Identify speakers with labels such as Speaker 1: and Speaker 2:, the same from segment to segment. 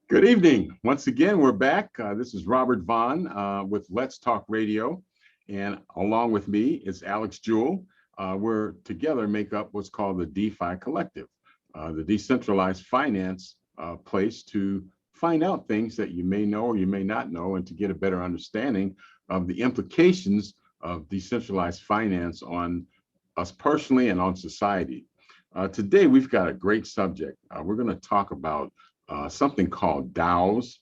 Speaker 1: Good evening. Once again, we're back. This is Robert Vaughn with Let's Talk Radio. And along with me is Alex Jewell. We're together make up what's called the DeFi Collective, the decentralized finance place to find out things that you may know or you may not know and to get a better understanding of the implications of decentralized finance on us personally and on society. Today, we've got a great subject. We're going to talk about something called DAO'S,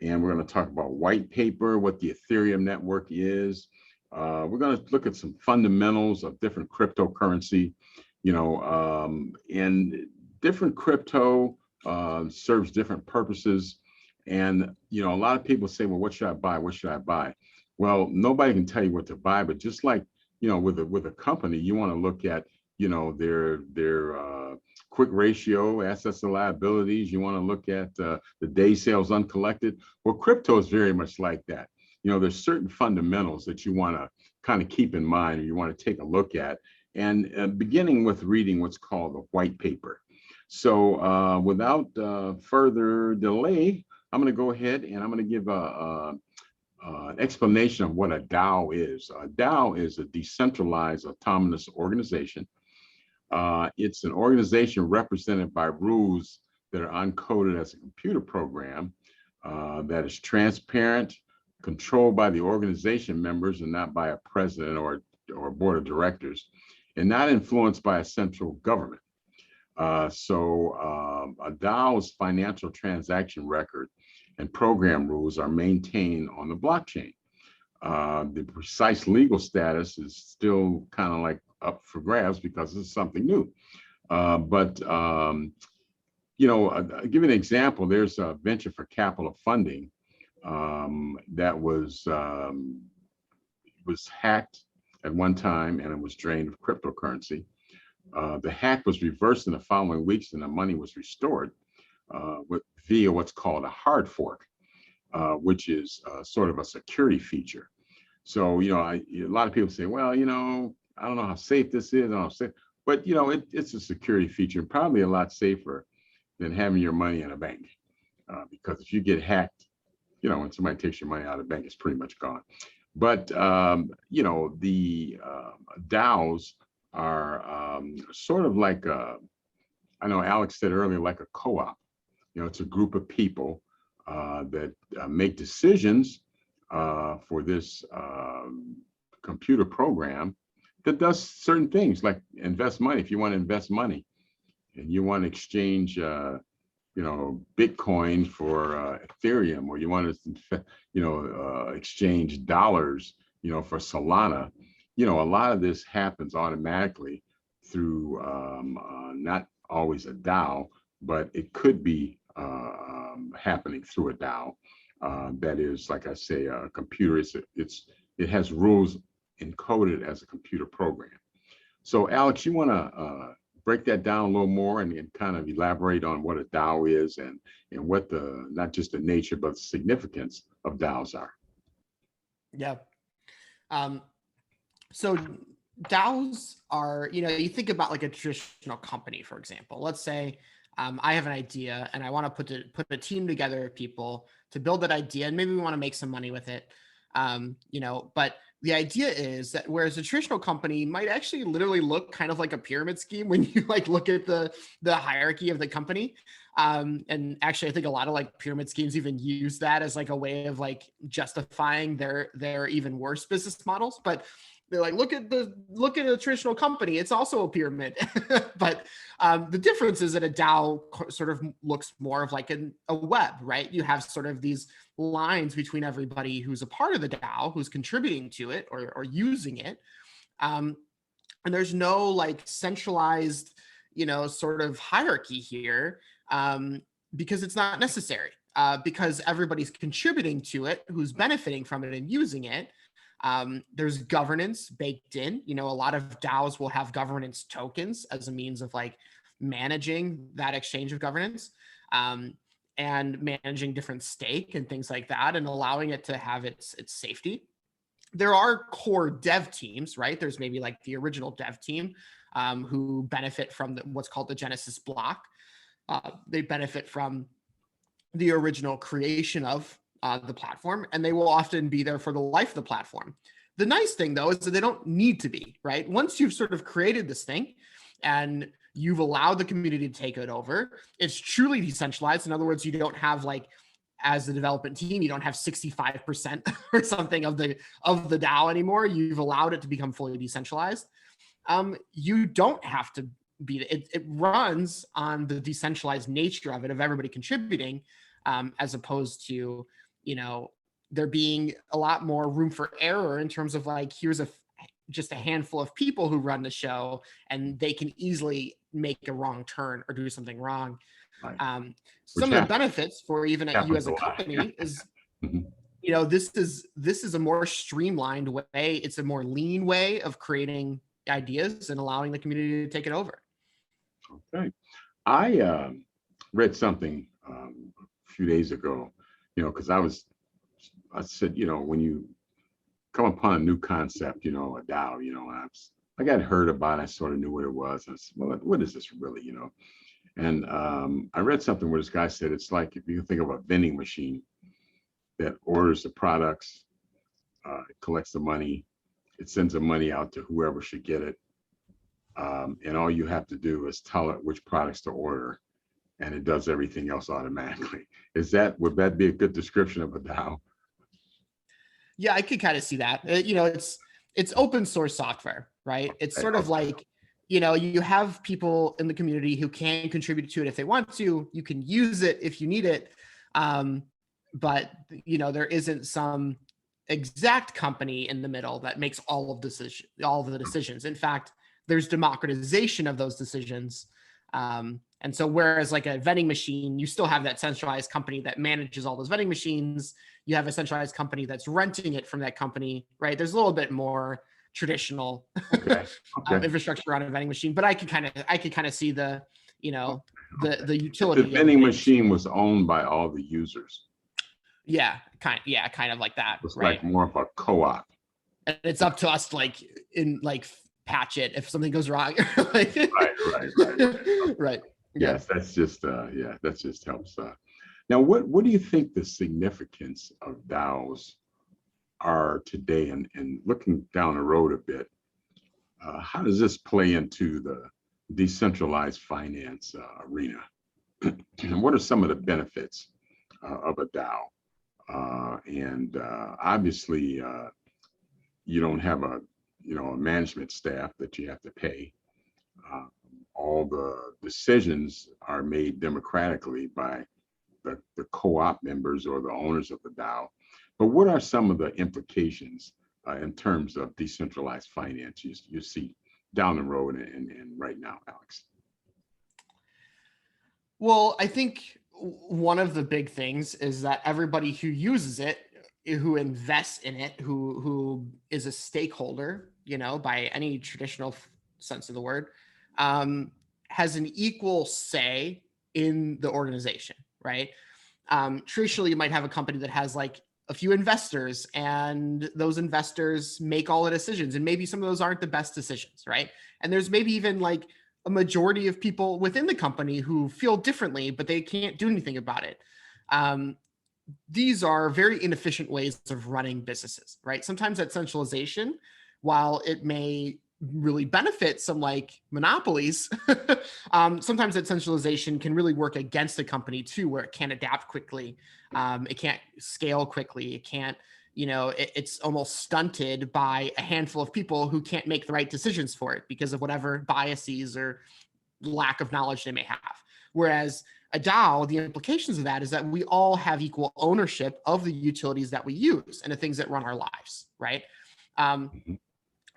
Speaker 1: and we're going to talk about white paper, what the Ethereum network is. We're going to look at some fundamentals of different cryptocurrency, and different crypto serves different purposes. And, a lot of people say, well, what should I buy? What should I buy? Well, nobody can tell you what to buy, but just like, with a company, you want to look at, their quick ratio, assets to liabilities. You want to look at the day sales uncollected. Well, crypto is very much like that. There's certain fundamentals that you want to kind of keep in mind, or you want to take a look at, and beginning with reading what's called the white paper. So without further delay, I'm going to go ahead and I'm going to give an explanation of what a DAO is. A DAO is a decentralized autonomous organization. It's an organization represented by rules that are uncoded as a computer program that is transparent, controlled by the organization members and not by a president or board of directors, and not influenced by a central government. So a DAO's financial transaction record and program rules are maintained on the blockchain. The precise legal status is still kind of like up for grabs because it's something new. But I'll give you an example. There's a venture for capital funding that was hacked at one time, and it was drained of cryptocurrency. The hack was reversed in the following weeks, and the money was restored via what's called a hard fork, which is sort of a security feature. So, a lot of people say, well, I don't know how safe this is. I don't know how safe, but it's a security feature, and probably a lot safer than having your money in a bank, because if you get hacked, when somebody takes your money out of the bank, it's pretty much gone. But the DAOs are sort of like I know Alex said earlier, like a co-op. It's a group of people that make decisions for this computer program that does certain things, like invest money. If you want to invest money and you want to exchange, Bitcoin for Ethereum, or you want to, exchange dollars, for Solana, a lot of this happens automatically through not always a DAO, but it could be happening through a DAO. That is, like I say, a computer. It has rules encoded as a computer program. So, Alex, you want to break that down a little more and kind of elaborate on what a DAO is and what not just the nature, but the significance of DAOs are.
Speaker 2: Yeah. So DAOs are, you think about like a traditional company, for example. Let's say I have an idea and I want to put a team together of people to build that idea, and maybe we want to make some money with it. But the idea is that whereas a traditional company might actually literally look kind of like a pyramid scheme when you like look at the hierarchy of the company. And actually, I think a lot of like pyramid schemes even use that as like a way of like justifying their even worse business models. But they're like, look at a traditional company. It's also a pyramid. But the difference is that a DAO sort of looks more of like a web, right? You have sort of these lines between everybody who's a part of the DAO, who's contributing to it or using it. And there's no like centralized, sort of hierarchy here, because it's not necessary, because everybody's contributing to it, who's benefiting from it and using it. There's governance baked in. A lot of DAOs will have governance tokens as a means of like managing that exchange of governance, and managing different stake and things like that, and allowing it to have its safety. There are core dev teams, right? There's maybe like the original dev team who benefit from what's called the Genesis block. They benefit from the original creation of the platform, and they will often be there for the life of the platform. The nice thing, though, is that they don't need to be, right? Once you've sort of created this thing and you've allowed the community to take it over, it's truly decentralized. In other words, you don't have like, as the development team, you don't have 65% or something of the DAO anymore. You've allowed it to become fully decentralized. You don't have to be, it runs on the decentralized nature of it, of everybody contributing, as opposed to, you know, there being a lot more room for error in terms of like, here's just a handful of people who run the show and they can easily make a wrong turn or do something wrong.
Speaker 1: Right.
Speaker 2: Some of the benefits for even you as a company is,
Speaker 1: Mhm.
Speaker 2: you know, this is a more streamlined way. It's a more lean way of creating ideas and allowing the community to take it over.
Speaker 1: Okay. I read something a few days ago, you know, because I said, you know, when you come upon a new concept, you know, a DAO, you know, I got heard about it, I sort of knew what it was. And I said, well, what is this really, you know? And I read something where this guy said it's like if you think of a vending machine that orders the products, it collects the money, it sends the money out to whoever should get it. And all you have to do is tell it which products to order, and it does everything else automatically. Would that be a good description of a DAO?
Speaker 2: Yeah, I could kind of see that. You know, it's open source software, right? It's sort of like, you know, you have people in the community who can contribute to it if they want to. You can use it if you need it, but you know, there isn't some exact company in the middle that makes all of the decisions. In fact, there's democratization of those decisions. And so whereas like a vending machine, you still have that centralized company that manages all those vending machines. You have a centralized company that's renting it from that company, right? There's a little bit more traditional infrastructure on a vending machine, but I could kind of see the, you know, the utility.
Speaker 1: The vending machine was owned by all the users.
Speaker 2: Yeah, kind of like that.
Speaker 1: It's
Speaker 2: right?
Speaker 1: Like more of a co-op.
Speaker 2: And it's up to us to like patch it if something goes wrong. Like,
Speaker 1: right.
Speaker 2: Right.
Speaker 1: Yes, that's just that just helps. Now, what do you think the significance of DAOs are today? And looking down the road a bit, how does this play into the decentralized finance arena? And what are some of the benefits of a DAO? And obviously, you don't have a management staff that you have to pay. All the decisions are made democratically by the co-op members or the owners of the DAO. But what are some of the implications in terms of decentralized finance you see down the road and right now, Alex?
Speaker 2: Well, I think one of the big things is that everybody who uses it, who invests in it, who is a stakeholder, you know, by any traditional sense of the word, has an equal say in the organization, right? Traditionally, you might have a company that has like a few investors, and those investors make all the decisions, and maybe some of those aren't the best decisions, right? And there's maybe even like a majority of people within the company who feel differently, but they can't do anything about it. These are very inefficient ways of running businesses, right? Sometimes that centralization, while it may really benefit some like monopolies, sometimes that centralization can really work against a company too, where it can't adapt quickly. It can't scale quickly. It can't, you know, it's almost stunted by a handful of people who can't make the right decisions for it because of whatever biases or lack of knowledge they may have. Whereas a DAO, the implications of that is that we all have equal ownership of the utilities that we use and the things that run our lives, right?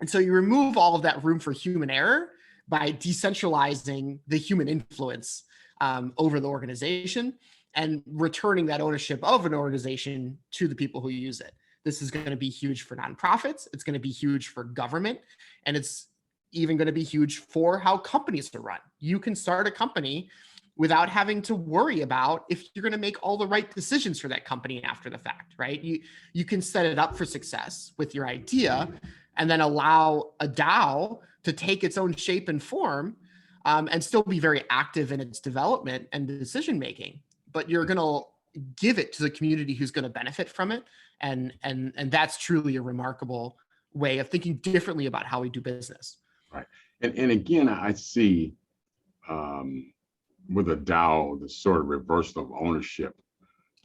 Speaker 2: And so you remove all of that room for human error by decentralizing the human influence over the organization and returning that ownership of an organization to the people who use it. This is going to be huge for nonprofits. It's going to be huge for government. And it's even going to be huge for how companies are run. You can start a company without having to worry about if you're going to make all the right decisions for that company after the fact, right? You can set it up for success with your idea and then allow a DAO to take its own shape and form and still be very active in its development and decision making. But you're going to give it to the community who's going to benefit from it. And that's truly a remarkable way of thinking differently about how we do business.
Speaker 1: Right. And again, I see with a DAO, the sort of reversal of ownership,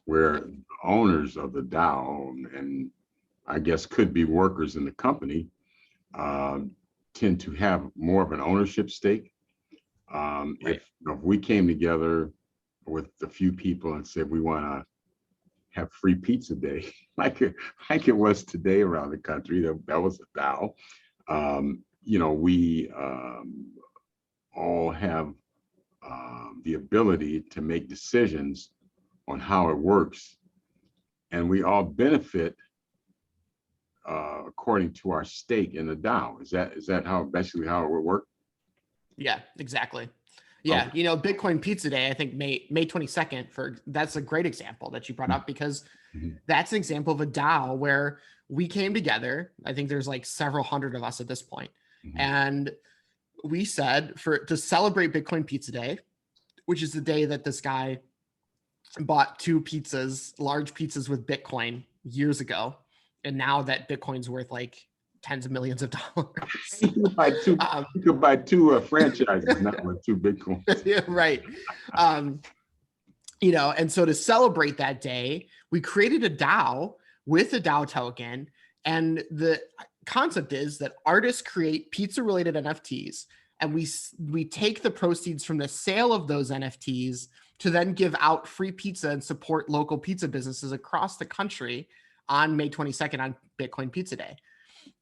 Speaker 1: where owners of the DAO, and I guess could be workers in the company, tend to have more of an ownership stake.
Speaker 2: Right.
Speaker 1: If we came together with a few people and said we want to have free pizza day, like it was today around the country, that was a DAO. We all have the ability to make decisions on how it works, and we all benefit according to our stake in the DAO. Is that how basically how it would work?
Speaker 2: Yeah, exactly. Yeah,
Speaker 1: Okay.
Speaker 2: Bitcoin Pizza Day, I think May 22nd, that's a great example that you brought up, because that's an example of a DAO where we came together. I think there's like several hundred of us at this point. And we said to celebrate Bitcoin Pizza Day, which is the day that this guy bought 2 pizzas, large pizzas with Bitcoin years ago. And now that Bitcoin's worth like tens of millions of dollars.
Speaker 1: You could buy 2 franchises, not with 2 Bitcoins.
Speaker 2: Yeah, right. And so to celebrate that day, we created a DAO with a DAO token. And the concept is that artists create pizza related NFTs, and we take the proceeds from the sale of those NFTs to then give out free pizza and support local pizza businesses across the country on May 22nd on Bitcoin Pizza Day.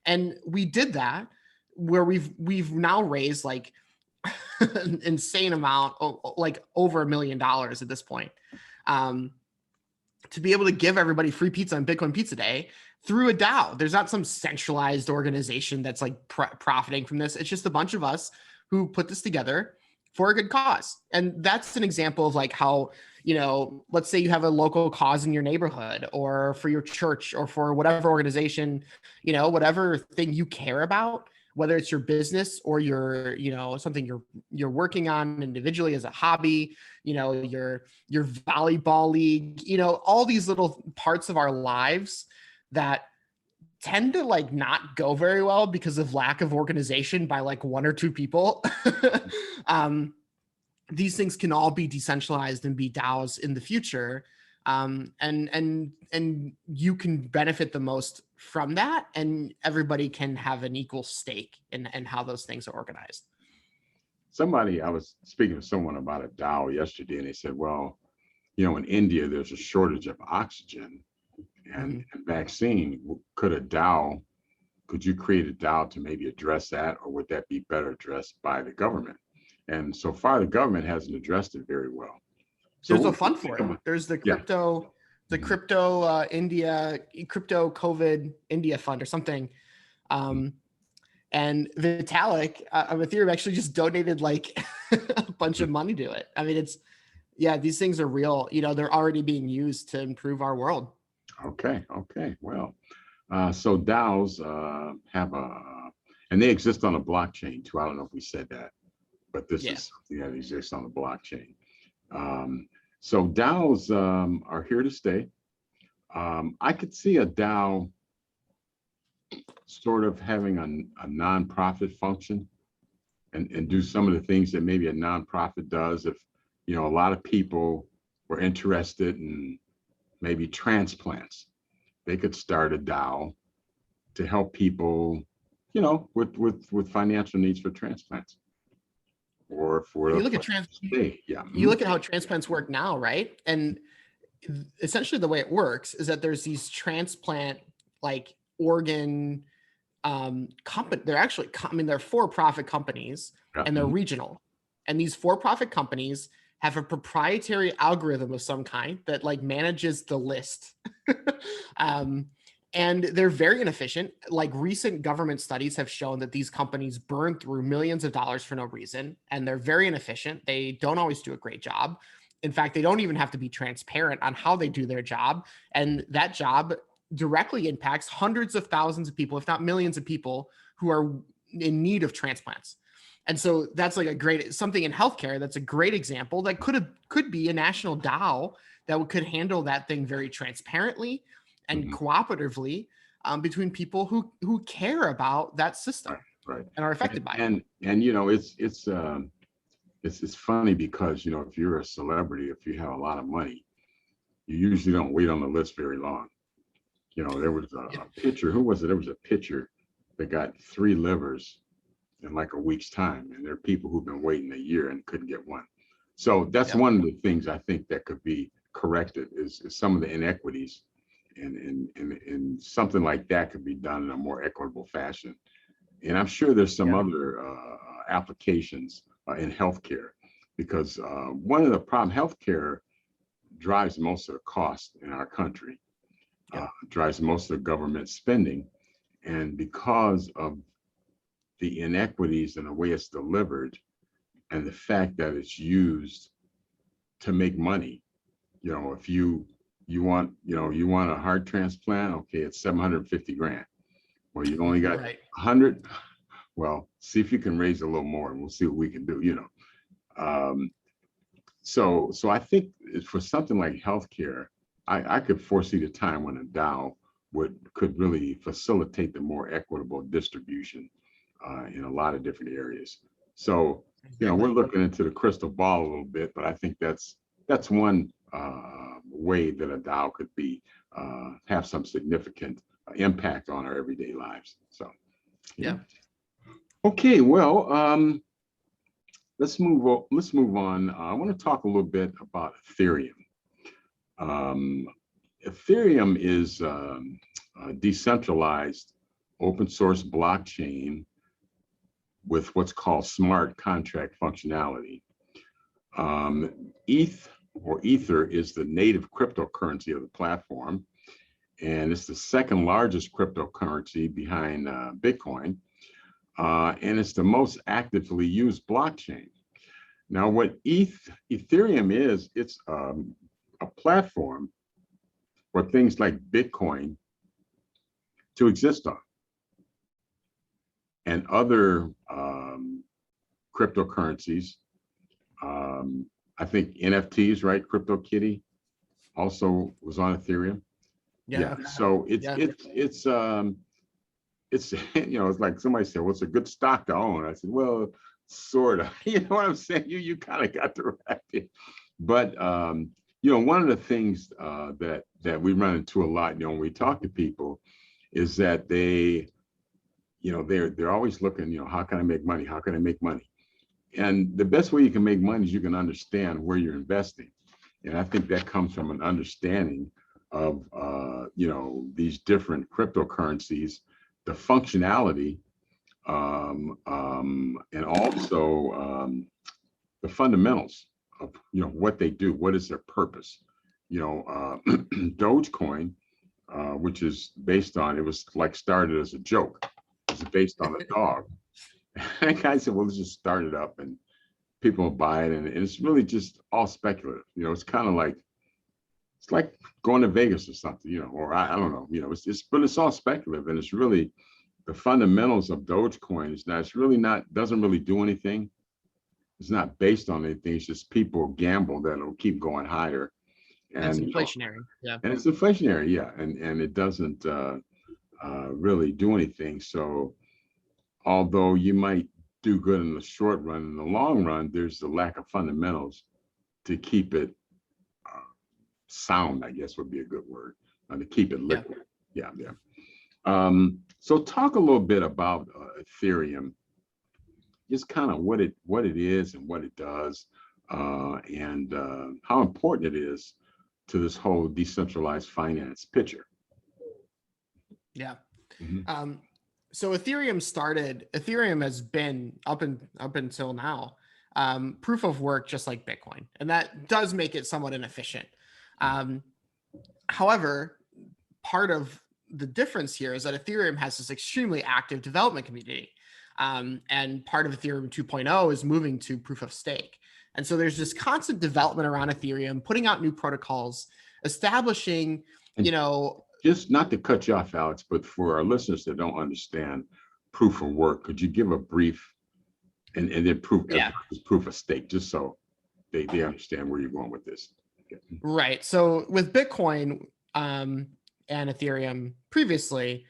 Speaker 2: And we did that where we've now raised like an insane amount, like over $1 million at this point, to be able to give everybody free pizza on Bitcoin Pizza Day through a DAO. There's not some centralized organization that's like profiting from this. It's just a bunch of us who put this together for a good cause. And that's an example of like how, let's say you have a local cause in your neighborhood or for your church or for whatever organization, whatever thing you care about, whether it's your business or your, something you're working on individually as a hobby, your volleyball league, all these little parts of our lives that tend to like not go very well because of lack of organization by like 1 or 2 people. These things can all be decentralized and be DAOs in the future. And you can benefit the most from that, and everybody can have an equal stake in how those things are organized.
Speaker 1: I was speaking to someone about a DAO yesterday, and they said, well, in India, there's a shortage of oxygen and vaccine. Could you create a DAO to maybe address that, or would that be better addressed by the government? And so far, the government hasn't addressed it very well. So
Speaker 2: there's a fund for it. There's the crypto, crypto COVID India fund or something. And Vitalik of Ethereum actually just donated like a bunch of money to it. I mean, these things are real. They're already being used to improve our world. Okay.
Speaker 1: Well, so DAOs and they exist on a blockchain too. I don't know if we said that, but this is something that exists on the blockchain. So DAOs are here to stay. I could see a DAO sort of having a nonprofit function and do some of the things that maybe a nonprofit does. If, a lot of people were interested in maybe transplants, they could start a DAO to help people, with financial needs for transplants. Or for
Speaker 2: you look at you look at how transplants work now, right? And essentially the way it works is that there's these transplant like organ company. They're actually, they're for-profit companies and they're regional. And these for-profit companies have a proprietary algorithm of some kind that like manages the list. And they're very inefficient. Like recent government studies have shown that these companies burn through millions of dollars for no reason, and they're very inefficient. They don't always do a great job. In fact, they don't even have to be transparent on how they do their job. And that job directly impacts hundreds of thousands of people, if not millions of people, who are in need of transplants. And so that's like a great something in healthcare. That's a great example that could be a national DAO that could handle that thing very transparently and cooperatively between people who care about that system
Speaker 1: Right.
Speaker 2: and are affected by it.
Speaker 1: And you know, it's funny because, you know, if you're a celebrity, if you have a lot of money, you usually don't wait on the list very long. You know, there was a pitcher, who was it? There was a pitcher that got 3 livers in like a week's time. And there are people who've been waiting a year and couldn't get one. So that's one of the things I think that could be corrected is some of the inequities, and something like that could be done in a more equitable fashion. And I'm sure there's some other applications in healthcare, because one of the problems, healthcare drives most of the cost in our country, drives most of the government spending. And because of the inequities and the way it's delivered and the fact that it's used to make money, you know, if you want, you know, you want a heart transplant, okay, it's 750 grand. Well, you only got 100. Well, see if you can raise a little more and we'll see what we can do, you know. So I think for something like healthcare, I could foresee the time when a DAO could really facilitate the more equitable distribution in a lot of different areas. So, you know, we're looking into the crystal ball a little bit, but I think that's one way that a DAO could be have some significant impact on our everyday lives. So, yeah. Okay, well, let's move on. I want to talk a little bit about Ethereum. Ethereum is a decentralized open source blockchain with what's called smart contract functionality. Ether is the native cryptocurrency of the platform, and it's the second largest cryptocurrency behind Bitcoin, and it's the most actively used blockchain. Now, what Ethereum is, it's a platform for things like Bitcoin to exist on, and other cryptocurrencies. I think NFTs, right? CryptoKitty also was on Ethereum. So it's you know, it's like somebody said, well, it's a good stock to own. I said, well, sort of. You know what I'm saying? You kind of got the right thing. But you know, one of the things that we run into a lot, you know, when we talk to people, is that they, you know, they're always looking, you know, how can I make money? How can I make money? And the best way you can make money is you can understand where you're investing. And I think that comes from an understanding of, you know, these different cryptocurrencies, the functionality, and also the fundamentals of, you know, what they do, what is their purpose. You know, Dogecoin, which is based on, it was like started as a joke. It's based on a dog. And the guy said, well, let's just start it up and people will buy it. And it's really just all speculative. You know, it's kind of like, it's like going to Vegas or something, you know, or I don't know, you know, but it's all speculative. And it's really the fundamentals of Dogecoin is not, it's really not, doesn't really do anything. It's not based on anything. It's just people gamble that it'll keep going higher. And
Speaker 2: it's inflationary.
Speaker 1: And it's inflationary. And it doesn't really do anything. So although you might do good in the short run, in the long run, there's the lack of fundamentals to keep it sound, I guess would be a good word, to keep it liquid. So talk a little bit about Ethereum, just kind of what it is and what it does, and how important it is to this whole decentralized finance picture.
Speaker 2: So Ethereum has been up until now, proof of work, just like Bitcoin. And that does make it somewhat inefficient. However, part of the difference here is that Ethereum has this extremely active development community. And part of Ethereum 2.0 is moving to proof of stake. And so there's this constant development around Ethereum, putting out new protocols, establishing, you know,
Speaker 1: just not to cut you off, Alex, but for our listeners that don't understand proof of work, could you give a brief And then
Speaker 2: Yeah.
Speaker 1: proof of stake, just so they understand where you're going with this. Okay.
Speaker 2: Right. So with Bitcoin and Ethereum previously,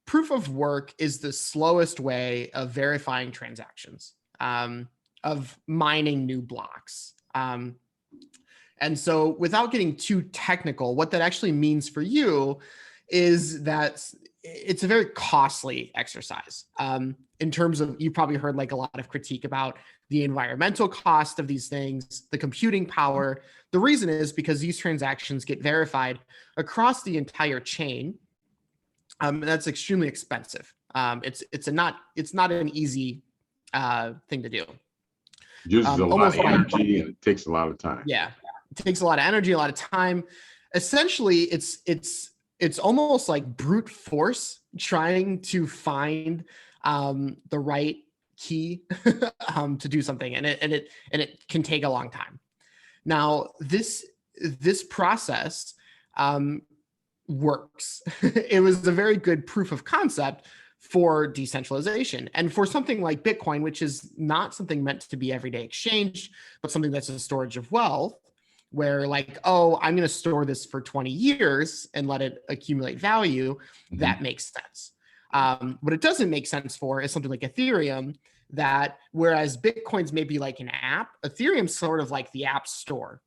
Speaker 2: proof of work is the slowest way of verifying transactions, of mining new blocks. And so without getting too technical, what that actually means for you is that it's a very costly exercise. In terms of, you probably heard like a lot of critique about the environmental cost of these things, the computing power. The reason is because these transactions get verified across the entire chain. That's extremely expensive. It's not an easy thing to do.
Speaker 1: Uses a lot
Speaker 2: Almost
Speaker 1: of
Speaker 2: like,
Speaker 1: energy and it takes a lot of time.
Speaker 2: yeah, it takes a lot of energy, a lot of time. Essentially, it's almost like brute force trying to find the right key to do something, and it can take a long time. Now, this process works. It was a very good proof of concept for decentralization. And for something like Bitcoin, which is not something meant to be everyday exchange, but something that's a storage of wealth, where like, oh, I'm going to store this for 20 years and let it accumulate value, that makes sense. What it doesn't make sense for is something like Ethereum, that whereas Bitcoin's maybe like an app, Ethereum's sort of like the app store.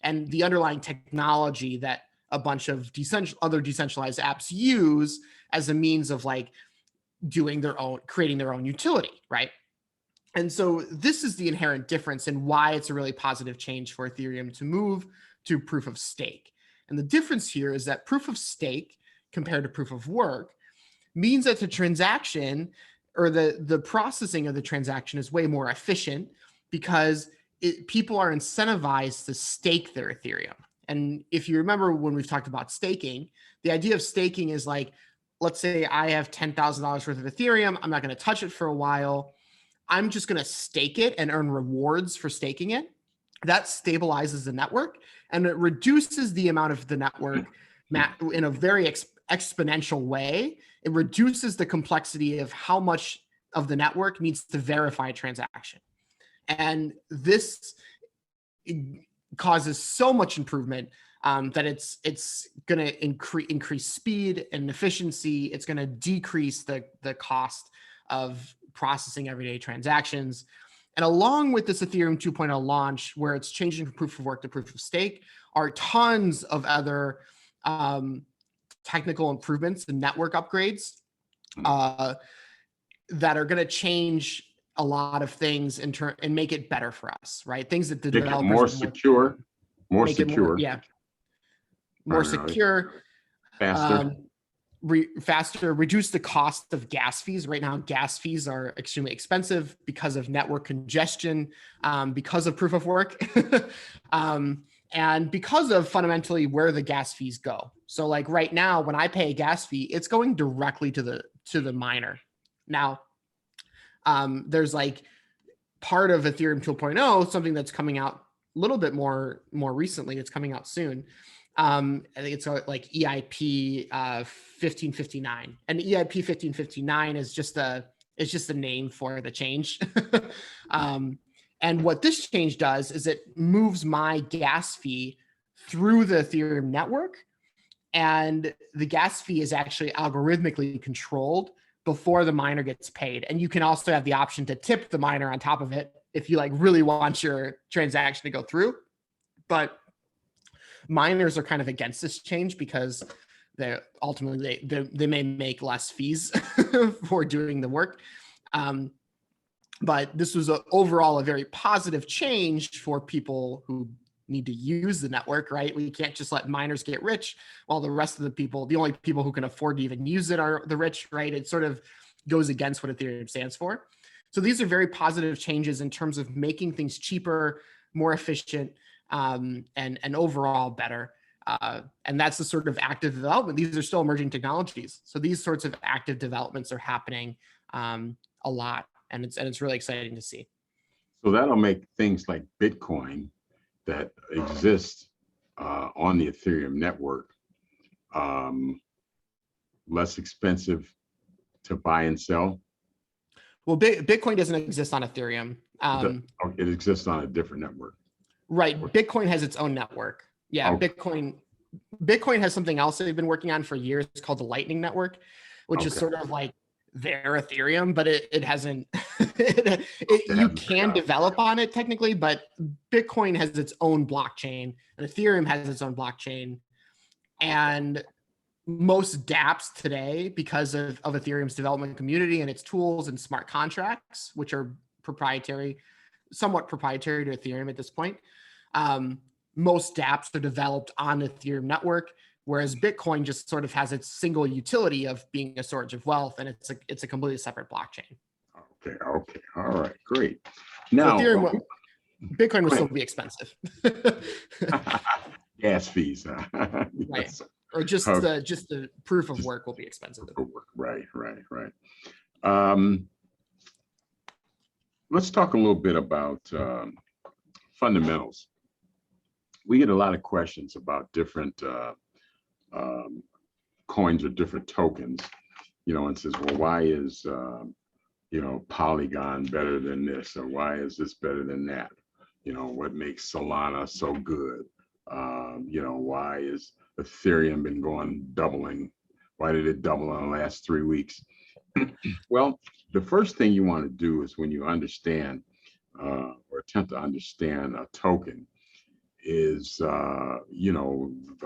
Speaker 2: And the underlying technology that a bunch of other decentralized apps use as a means of like creating their own utility, right? And so this is the inherent difference in why it's a really positive change for Ethereum to move to proof of stake. And the difference here is that proof of stake compared to proof of work means that the transaction or the processing of the transaction is way more efficient because people are incentivized to stake their Ethereum. And if you remember when we've talked about staking, the idea of staking is like, let's say I have $10,000 worth of Ethereum. I'm not going to touch it for a while. I'm just going to stake it and earn rewards for staking it. That stabilizes the network and it reduces the amount of the network in a very exponential way. It reduces the complexity of how much of the network needs to verify a transaction. And this causes so much improvement that it's going to increase speed and efficiency. It's going to decrease the cost of processing everyday transactions. And along with this Ethereum 2.0 launch, where it's changing from proof of work to proof of stake, are tons of other technical improvements and network upgrades that are going to change a lot of things and make it better for us, right? Things that the developers
Speaker 1: more secure, more
Speaker 2: secure,
Speaker 1: faster.
Speaker 2: Faster, reduce the cost of gas fees. Right now, gas fees are extremely expensive because of network congestion, because of proof of work, and because of fundamentally where the gas fees go. So like right now, when I pay a gas fee, it's going directly to the miner. Now, there's like part of Ethereum 2.0, something that's coming out a little bit more recently. It's coming out soon. I think it's like EIP 1559, and EIP 1559 is just a name for the change. And what this change does is it moves my gas fee through the Ethereum network, and the gas fee is actually algorithmically controlled before the miner gets paid. And you can also have the option to tip the miner on top of it if you like really want your transaction to go through. But miners are kind of against this change because they ultimately they may make less fees for doing the work. But this was overall a very positive change for people who need to use the network, right? We can't just let miners get rich while the rest of the people, the only people who can afford to even use it are the rich, right? It sort of goes against what Ethereum stands for. So these are very positive changes in terms of making things cheaper, more efficient, and overall better. And that's the sort of active development. These are still emerging technologies. So these sorts of active developments are happening a lot. And it's really exciting to see.
Speaker 1: So that'll make things like Bitcoin that exist on the Ethereum network less expensive to buy and sell.
Speaker 2: Well, Bitcoin doesn't exist on Ethereum.
Speaker 1: It exists on a different network.
Speaker 2: Right. Bitcoin has its own network. Yeah.
Speaker 1: Okay.
Speaker 2: Bitcoin has something else they've been working on for years called the Lightning Network, which is sort of like their Ethereum, but it hasn't. You can develop on it technically, but Bitcoin has its own blockchain, and Ethereum has its own blockchain, and most dApps today, because of Ethereum's development community and its tools and smart contracts, which are somewhat proprietary to Ethereum at this point. Most dApps are developed on the Ethereum network, whereas Bitcoin just sort of has its single utility of being a storage of wealth, and it's a completely separate blockchain.
Speaker 1: Okay. All right. Great. Now,
Speaker 2: so Bitcoin will still be expensive.
Speaker 1: Gas fees.
Speaker 2: Right. Or just the proof of work will be expensive.
Speaker 1: Right. Let's talk a little bit about fundamentals. We get a lot of questions about different coins or different tokens, and says, well, why is Polygon better than this, or why is this better than that? What makes Solana so good? Why is Ethereum been doubling? Why did it double in the last 3 weeks? Well, the first thing you want to do is, when you understand or attempt to understand a token, is the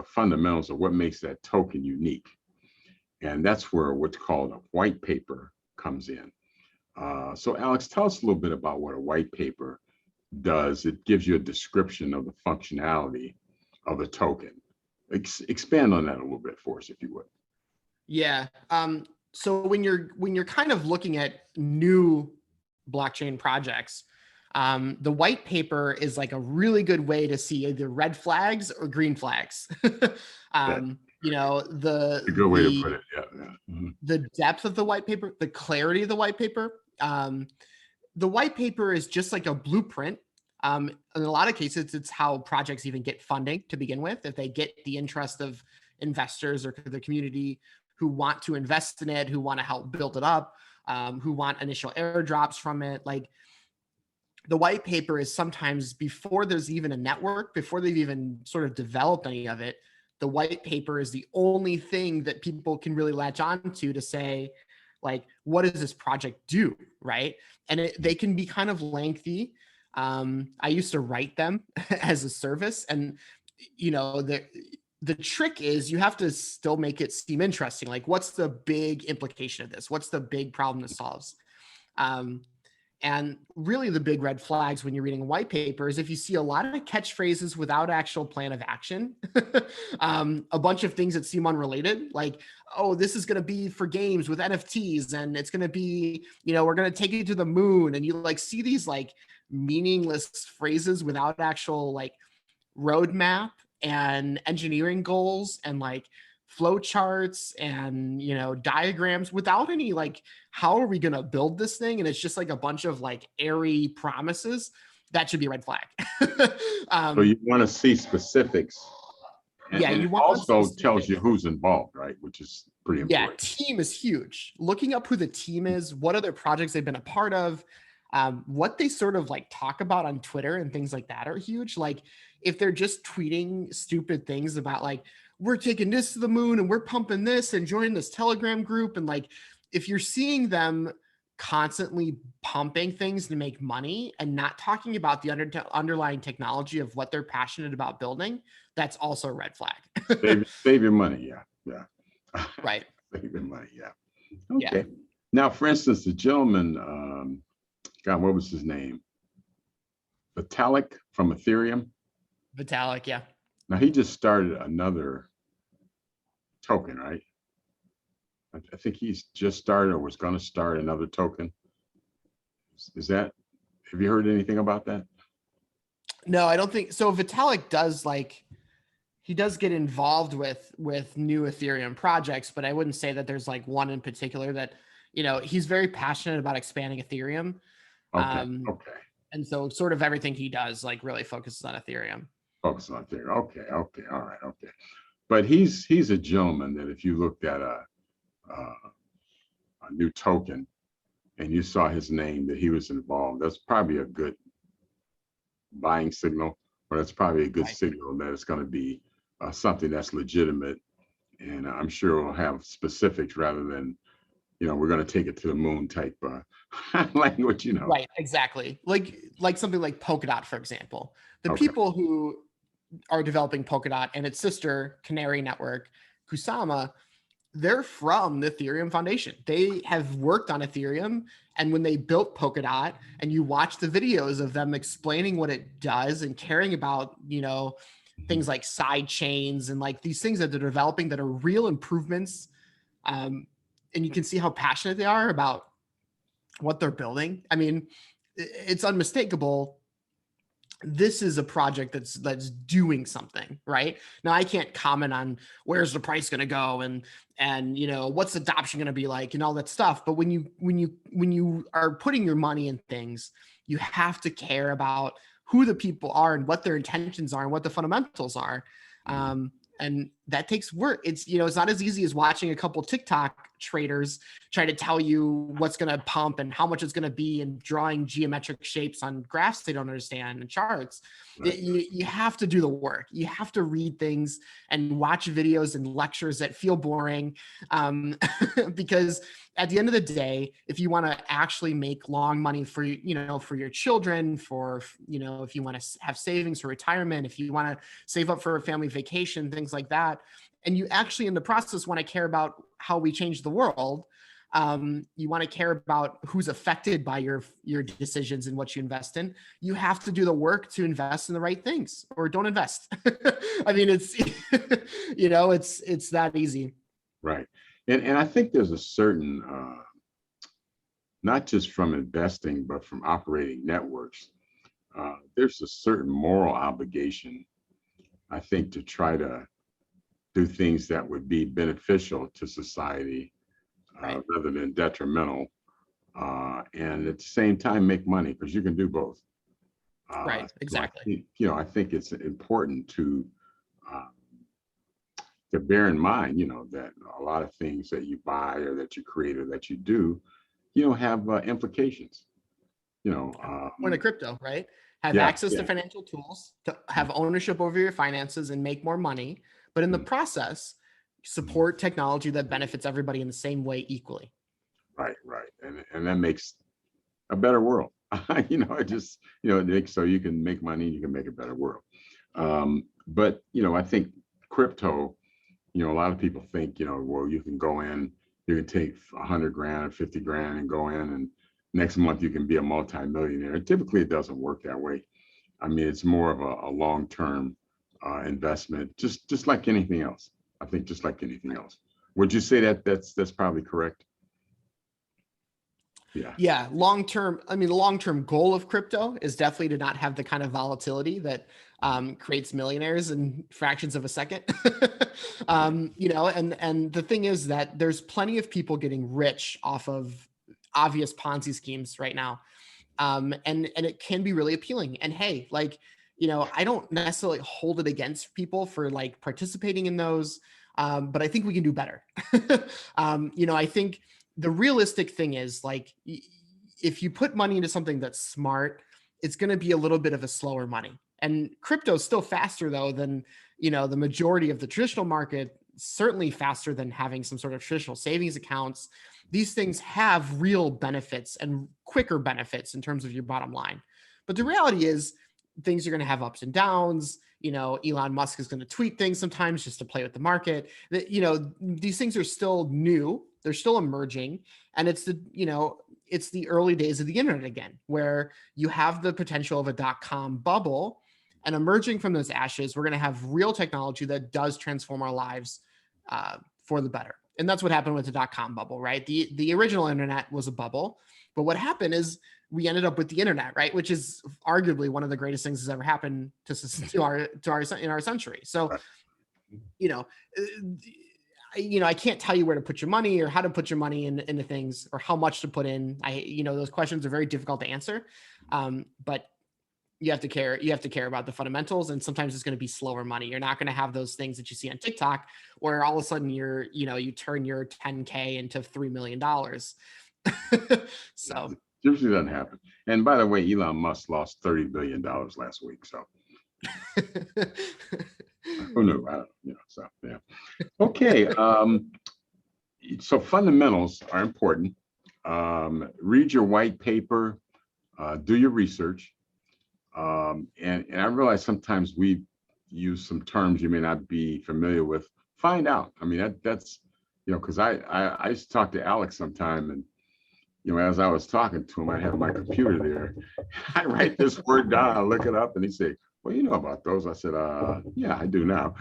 Speaker 1: fundamentals of what makes that token unique. And that's where what's called a white paper comes in. So Alex, tell us a little bit about what a white paper does. It gives you a description of the functionality of a token. Expand on that a little bit for us, if you would.
Speaker 2: Yeah. So when you're kind of looking at new blockchain projects, the white paper is like a really good way to see either red flags or green flags.
Speaker 1: A good way to put it. Yeah. Mm-hmm.
Speaker 2: The depth of the white paper, the clarity of the white paper. The white paper is just like a blueprint. In a lot of cases, it's how projects even get funding to begin with. If they get the interest of investors or the community who want to invest in it, who want to help build it up, who want initial airdrops from it, like, the white paper is sometimes, before there's even a network, before they've even sort of developed any of it, the white paper is the only thing that people can really latch on to say, like, what does this project do, right? And they can be kind of lengthy. I used to write them as a service, and the trick is you have to still make it seem interesting. Like, what's the big implication of this? What's the big problem this solves? And really, the big red flags when you're reading a white paper is if you see a lot of catchphrases without actual plan of action, a bunch of things that seem unrelated, like, oh, this is going to be for games with NFTs, and it's going to be, we're going to take you to the moon. And you like see these like meaningless phrases without actual like roadmap and engineering goals and like flow charts and diagrams, without any like, how are we going to build this thing? And it's just like a bunch of like airy promises. That should be a red flag.
Speaker 1: So you want to see specifics. And you want also tells you who's involved, right? Which is pretty important.
Speaker 2: Yeah, team is huge. Looking up who the team is, what other projects they've been a part of, what they sort of like talk about on Twitter and things like that are huge. Like, if they're just tweeting stupid things about like, we're taking this to the moon and we're pumping this and join this Telegram group, and like, if you're seeing them constantly pumping things to make money and not talking about the underlying technology of what they're passionate about building, that's also a red flag.
Speaker 1: Save your money. Yeah.
Speaker 2: Right.
Speaker 1: Save your money. Yeah. Okay. Yeah. Now, for instance, the gentleman, God, what was his name? Vitalik from Ethereum.
Speaker 2: Vitalik, yeah.
Speaker 1: Now, he just started another token, right? I think he's just started or was going to start another token. Have you heard anything about that?
Speaker 2: No, I don't think so. Vitalik does he does get involved with new Ethereum projects, but I wouldn't say that there's like one in particular that, he's very passionate about expanding Ethereum.
Speaker 1: Okay.
Speaker 2: And so sort of everything he does like really focuses on Ethereum.
Speaker 1: Okay. All right. Okay. But he's a gentleman that if you looked at a new token, and you saw his name that he was involved, that's probably a good buying signal, or that's probably a good
Speaker 2: Right.
Speaker 1: signal that it's going to be something that's legitimate. And I'm sure we'll have specifics rather than, we're going to take it to the moon type language,
Speaker 2: Right, exactly. Like something like Polkadot, for example. The
Speaker 1: Okay.
Speaker 2: people who are developing Polkadot and its sister Canary network, Kusama, they're from the Ethereum Foundation. They have worked on Ethereum, and when they built Polkadot, and you watch the videos of them explaining what it does and caring about, things like side chains and like these things that they're developing that are real improvements, and you can see how passionate they are about what they're building. I mean, it's unmistakable. This is a project that's doing something right now. I can't comment on where's the price going to go and what's adoption going to be like and all that stuff. But when you are putting your money in things, you have to care about who the people are and what their intentions are and what the fundamentals are. And that takes work. It's not as easy as watching a couple TikTok traders try to tell you what's going to pump and how much it's going to be and drawing geometric shapes on graphs they don't understand and charts.
Speaker 1: Right.
Speaker 2: You have to do the work. You have to read things and watch videos and lectures that feel boring, because at the end of the day, if you want to actually make long money for for your children, for if you want to have savings for retirement, if you want to save up for a family vacation, things like that, and you actually in the process want to care about how we change the world, you want to care about who's affected by your decisions and what you invest in, you have to do the work to invest in the right things or don't invest. I mean, it's it's that easy.
Speaker 1: Right. And I think there's a certain, not just from investing, but from operating networks, there's a certain moral obligation, I think, to try to do things that would be beneficial to society
Speaker 2: Right.
Speaker 1: rather than detrimental. And at the same time, make money, because you can do both.
Speaker 2: Right.
Speaker 1: So
Speaker 2: Exactly.
Speaker 1: I think it's important uh, to bear in mind, that a lot of things that you buy or that you create or that you do, have implications.
Speaker 2: Point of crypto, right? Have
Speaker 1: Yeah,
Speaker 2: access to
Speaker 1: yeah,
Speaker 2: financial tools to have ownership over your finances and make more money, but in the
Speaker 1: mm,
Speaker 2: process,
Speaker 1: mm,
Speaker 2: support technology that benefits everybody in the same way equally.
Speaker 1: right, right, and that makes a better world. It just it makes so you can make money, you can make a better world. But I think crypto, a lot of people think, well, you can go in, you can take 100 grand or 50 grand and go in, and next month you can be a multimillionaire. Typically, it doesn't work that way. I mean, it's more of a long-term investment, just like anything else. I think just like anything else. Would you say that that's probably correct? Yeah.
Speaker 2: Yeah, long term. I mean, the long term goal of crypto is definitely to not have the kind of volatility that creates millionaires in fractions of a second. And the thing is that there's plenty of people getting rich off of obvious Ponzi schemes right now, and it can be really appealing. And hey, like I don't necessarily hold it against people for like participating in those, but I think we can do better. I think the realistic thing is like if you put money into something that's smart, it's going to be a little bit of a slower money. And crypto is still faster though than the majority of the traditional market. Certainly faster than having some sort of traditional savings accounts. These things have real benefits and quicker benefits in terms of your bottom line. But the reality is things are going to have ups and downs. Elon Musk is going to tweet things sometimes just to play with the market. These things are still new. They're still emerging. And it's the early days of the internet again, where you have the potential of a dot-com bubble, and emerging from those ashes, we're going to have real technology that does transform our lives for the better. And that's what happened with the dot-com bubble, right? The original internet was a bubble, but what happened is we ended up with the internet, right? Which is arguably one of the greatest things that's ever happened to our in our century. So,
Speaker 1: Right.
Speaker 2: you know, I can't tell you where to put your money or how to put your money into things or how much to put in. Those questions are very difficult to answer, but you have to care. You have to care about the fundamentals, and sometimes it's going to be slower money. You're not going to have those things that you see on TikTok, where all of a sudden you turn your 10K into $3 million. So
Speaker 1: Usually doesn't happen. And by the way, Elon Musk lost $30 billion last week. So who knew? I don't, so yeah. Okay. So fundamentals are important. Read your white paper, do your research. And I realize sometimes we use some terms you may not be familiar with. Find out. I mean, that's, because I used to talk to Alex sometime, and as I was talking to him, I had my computer there. I write this word down, I look it up, and he say, "Well, you know about those?" I said, "Yeah, I do now."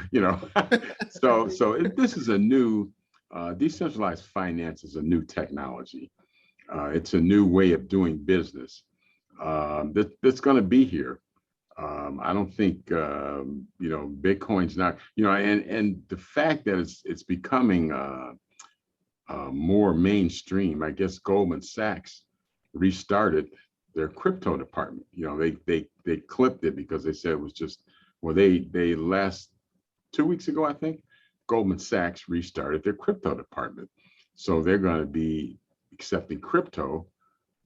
Speaker 1: So this is a new decentralized finance is a new technology. It's a new way of doing business that's going to be here. I don't think Bitcoin's not, and the fact that it's becoming more mainstream. I guess Goldman Sachs restarted their crypto department. They clipped it because they said it was just, well, they last 2 weeks ago, I think, Goldman Sachs restarted their crypto department. So they're going to be accepting crypto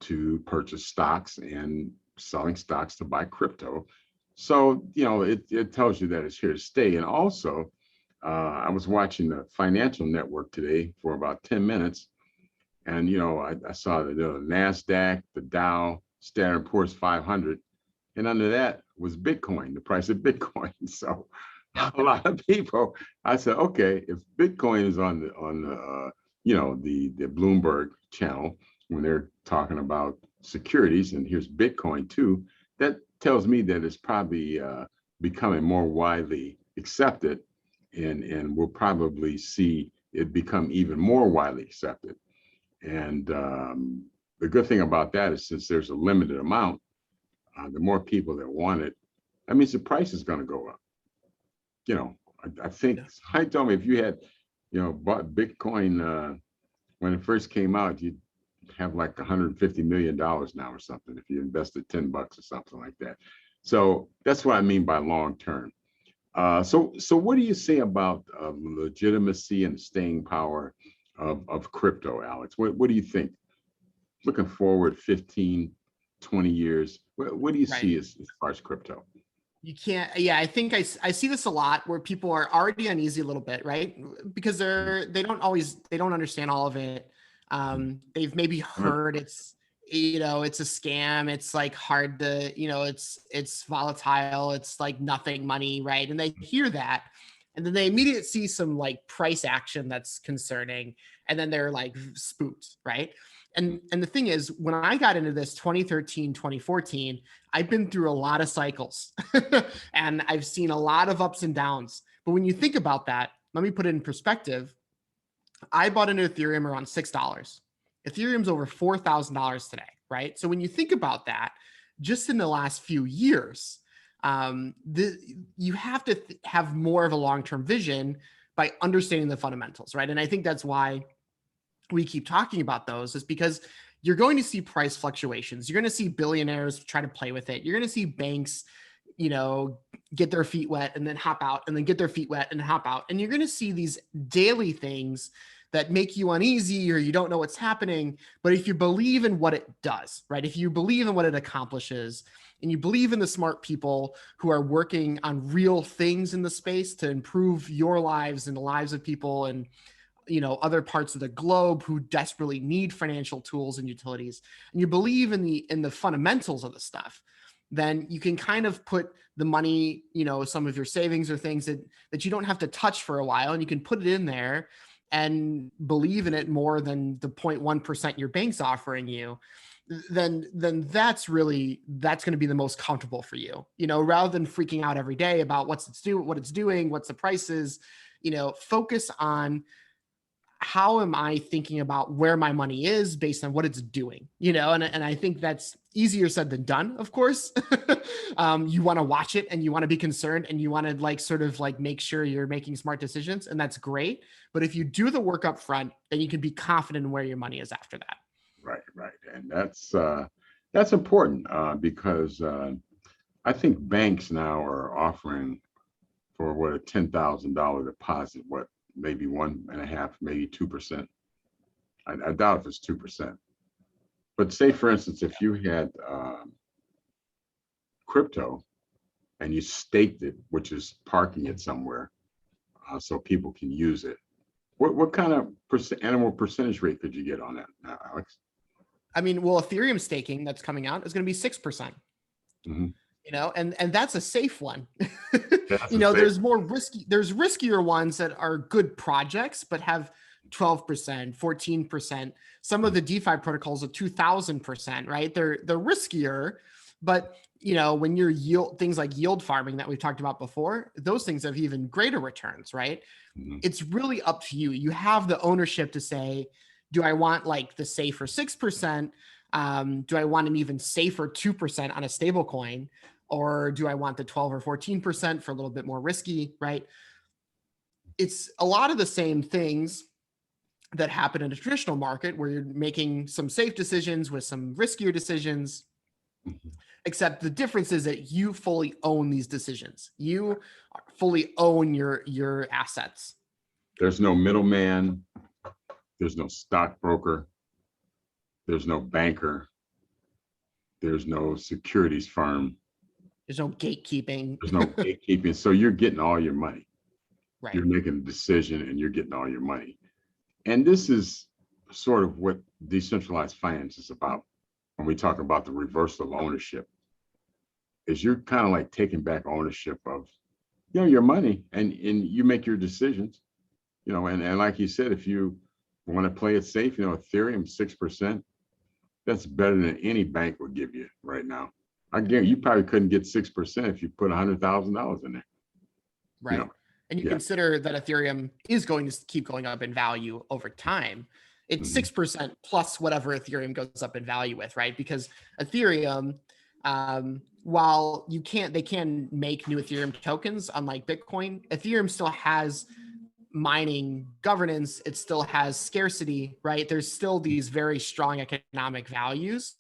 Speaker 1: to purchase stocks and selling stocks to buy crypto. So, it tells you that it's here to stay. And also, I was watching the financial network today for about 10 minutes. And, I saw the NASDAQ, the Dow, Standard & Poor's 500. And under that was Bitcoin, the price of Bitcoin. So a lot of people, I said, okay, if Bitcoin is on the Bloomberg channel, when they're talking about securities, and here's Bitcoin too, that tells me that it's probably becoming more widely accepted, and we'll probably see it become even more widely accepted. And the good thing about that is, since there's a limited amount, the more people that want it, that means the price is going to go up. I think I told me, if you had, bought Bitcoin when it first came out, you'd have like $150 million now or something if you invested $10 or something like that. So that's what I mean by long term. So what do you say about legitimacy and staying power of crypto, Alex? What do you think? Looking forward 15, 20 years, what do you see as far as crypto?
Speaker 2: You can't, I think I see this a lot where people are already uneasy a little bit, right? Because they don't understand all of it. They've maybe heard it's a scam. It's like hard to, it's volatile. It's like nothing money, right? And they hear that, and then they immediately see some like price action that's concerning, and then they're like spooked, right? And the thing is, when I got into this 2013, 2014, I've been through a lot of cycles and I've seen a lot of ups and downs. But when you think about that, let me put it in perspective. I bought into Ethereum around $6. Ethereum's over $4,000 today, right? So when you think about that, just in the last few years, you have to have more of a long-term vision by understanding the fundamentals, right? And I think that's why we keep talking about those, is because you're going to see price fluctuations. You're going to see billionaires try to play with it. You're going to see banks, get their feet wet and then hop out, and then get their feet wet and hop out. And you're going to see these daily things that make you uneasy, or you don't know what's happening. But if you believe in what it does, right? If you believe in what it accomplishes, and you believe in the smart people who are working on real things in the space to improve your lives and the lives of people, and other parts of the globe who desperately need financial tools and utilities, and you believe in the fundamentals of the stuff, then you can kind of put the money, some of your savings or things that you don't have to touch for a while, and you can put it in there and believe in it more than the 0.1% your bank's offering you. Then that's going to be the most comfortable for you, rather than freaking out every day about what it's doing, what's the prices. Focus on, how am I thinking about where my money is based on what it's doing, and I think that's easier said than done, of course. You want to watch it, and you want to be concerned, and you want to sort of make sure you're making smart decisions, and that's great. But if you do the work up front, then you can be confident in where your money is after that.
Speaker 1: Right. And that's important because I think banks now are offering for a $10,000 deposit, maybe 1.5%, maybe 2%. I doubt if it's 2%. But say, for instance, if you had crypto and you staked it, which is parking it somewhere so people can use it, what kind of annual percentage rate could you get on that, Alex?
Speaker 2: I mean, well, Ethereum staking that's coming out is going to be 6%.
Speaker 1: Mm-hmm.
Speaker 2: You know, and that's a safe one.
Speaker 1: That's
Speaker 2: You know, there's more risky, there's riskier ones that are good projects, but have 12%, 14%. Some of the DeFi protocols are 2000%, right? They're riskier, but you know, when you're things like yield farming that we've talked about before, those things have even greater returns, right?
Speaker 1: Mm-hmm.
Speaker 2: It's really up to you. You have the ownership to say, do I want like the safer 6%? Do I want an even safer 2% on a stable coin? Or do I want the 12 or 14% for a little bit more risky, right? It's a lot of the same things that happen in a traditional market where you're making some safe decisions with some riskier decisions,
Speaker 1: Mm-hmm.
Speaker 2: except the difference is that you fully own these decisions. You fully own your assets.
Speaker 1: There's no middleman. There's no stockbroker. There's no banker. There's no securities firm.
Speaker 2: There's no gatekeeping.
Speaker 1: There's no gatekeeping. So you're getting all your money.
Speaker 2: Right.
Speaker 1: You're making a decision and you're getting all your money. And this is sort of what decentralized finance is about. When we talk about the reversal of ownership, is you're kind of like taking back ownership of, you know, your money, and you make your decisions, you know, and like you said, if you want to play it safe, you know, Ethereum 6%, that's better than any bank would give you right now. I guarantee you probably couldn't get 6% if you put $100,000 in there.
Speaker 2: Right.
Speaker 1: You know?
Speaker 2: And you consider that Ethereum is going to keep going up in value over time. It's 6% plus whatever Ethereum goes up in value with, right? Because Ethereum, while they can make new Ethereum tokens, unlike Bitcoin, Ethereum still has mining governance. It still has scarcity, right? There's still these very strong economic values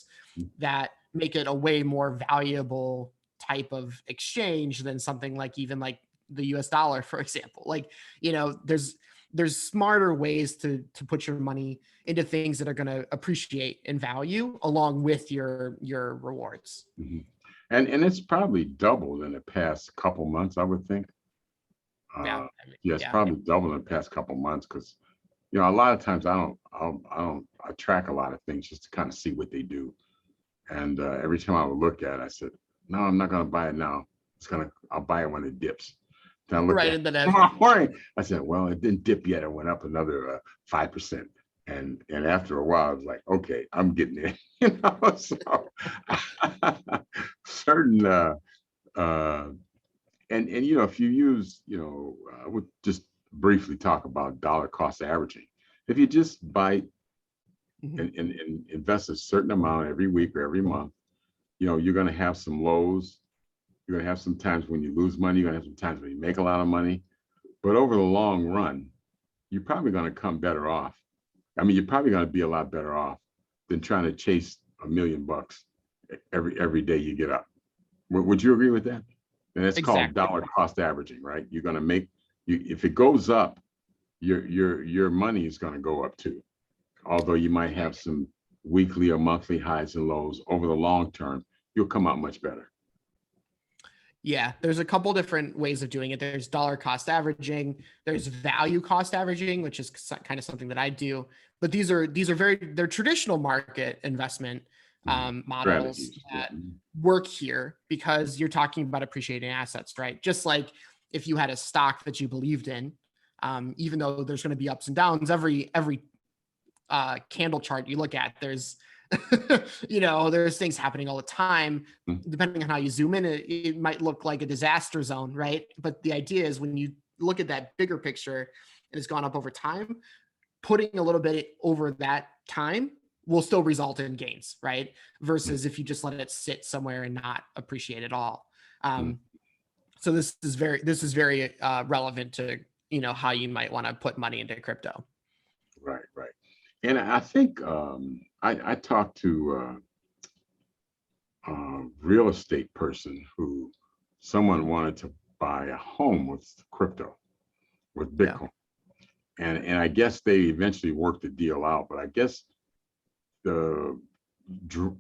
Speaker 2: that make it a way more valuable type of exchange than something like even like the US dollar, for example. Like, you know, there's smarter ways to put your money into things that are going to appreciate in value along with your rewards.
Speaker 1: Mm-hmm. And it's probably doubled in the past couple months, I would think. It's probably doubled in the past couple months because, you know, a lot of times I track a lot of things just to kind of see what they do. And every time I would look at it, I said, no, I'm not going to buy it now. I'll buy it when it dips. Then I looked at it tomorrow morning. I said, well, it didn't dip yet. It went up another 5%. And after a while, I was like, okay, I'm getting it. You know, so certain and you know, if you use, you know, I would just briefly talk about dollar cost averaging. If you just buy and invest a certain amount every week or every month, you know, you're going to have some lows. You're going to have some times when you lose money. You're going to have some times when you make a lot of money. But over the long run, you're probably going to come better off. I mean, you're probably going to be a lot better off than trying to chase $1 million every day you get up. Would you agree with that? And it's called dollar cost averaging, right? You're going to make if it goes up, your money is going to go up too. Although you might have some weekly or monthly highs and lows, over the long term, you'll come out much better.
Speaker 2: Yeah, there's a couple different ways of doing it. There's dollar cost averaging. There's value cost averaging, which is kind of something that I do. But they're traditional market investment models that work here because you're talking about appreciating assets, right? Just like if you had a stock that you believed in, even though there's going to be ups and downs, every candle chart you look at, there's you know, there's things happening all the time. Depending on how you zoom in, it might look like a disaster zone, right? But the idea is when you look at that bigger picture and it's gone up over time, putting a little bit over that time will still result in gains, right? Versus if you just let it sit somewhere and not appreciate at all. So this is very relevant to, you know, how you might want to put money into crypto.
Speaker 1: Right. And I think I talked to a real estate person who someone wanted to buy a home with crypto, with Bitcoin. And I guess they eventually worked the deal out, but I guess the